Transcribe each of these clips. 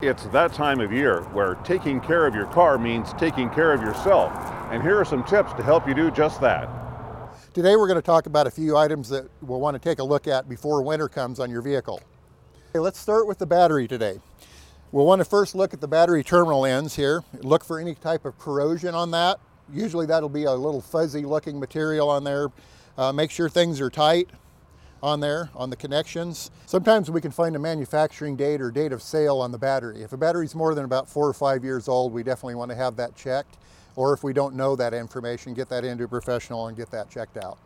It's that time of year where taking care of your car means taking care of yourself. And here are some tips to help you do just that. Today we're going to talk about a few items that we'll want to take a look at before winter comes on your vehicle. Okay, let's start with the battery today. We'll want to first look at the battery terminal ends here. Look for any type of corrosion on that. Usually that'll be a little fuzzy looking material on there. Make sure things are tight on there, on the connections. Sometimes we can find a manufacturing date or date of sale on the battery. If a battery's more than about 4 or 5 years old, we definitely want to have that checked. Or if we don't know that information, get that into a professional and get that checked out.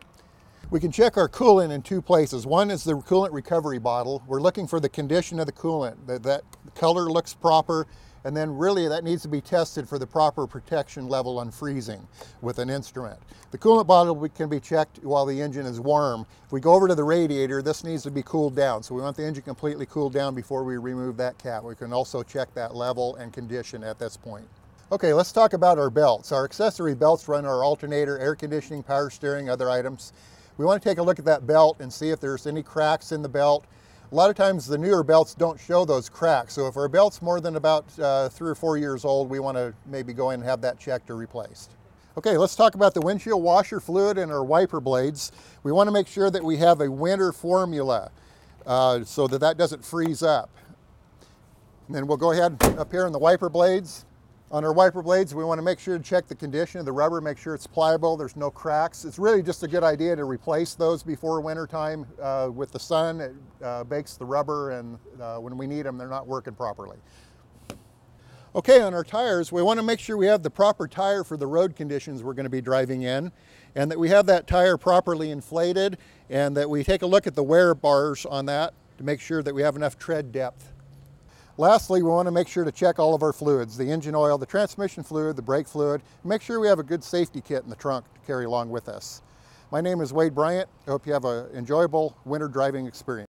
We can check our coolant in two places. One is the coolant recovery bottle. We're looking for the condition of the coolant, that color looks proper, and then really that needs to be tested for the proper protection level on freezing with an instrument. The coolant bottle can be checked while the engine is warm. If we go over to the radiator, this needs to be cooled down. So we want the engine completely cooled down before we remove that cap. We can also check that level and condition at this point. Okay, let's talk about our belts. Our accessory belts run our alternator, air conditioning, power steering, other items. We want to take a look at that belt and see if there's any cracks in the belt. A lot of times the newer belts don't show those cracks. So if our belt's more than about 3 or 4 years old, we want to maybe go in and have that checked or replaced. Okay, let's talk about the windshield washer fluid and our wiper blades. We want to make sure that we have a winter formula so that doesn't freeze up. And then we'll go ahead up here on the wiper blades. On our wiper blades, we want to make sure to check the condition of the rubber, make sure it's pliable, there's no cracks. It's really just a good idea to replace those before winter time. With the sun, it bakes the rubber, and when we need them, they're not working properly. Okay, on our tires, we want to make sure we have the proper tire for the road conditions we're going to be driving in, and that we have that tire properly inflated, and that we take a look at the wear bars on that to make sure that we have enough tread depth. Lastly, we want to make sure to check all of our fluids, the engine oil, the transmission fluid, the brake fluid. Make sure we have a good safety kit in the trunk to carry along with us. My name is Bryant. I hope you have an enjoyable winter driving experience.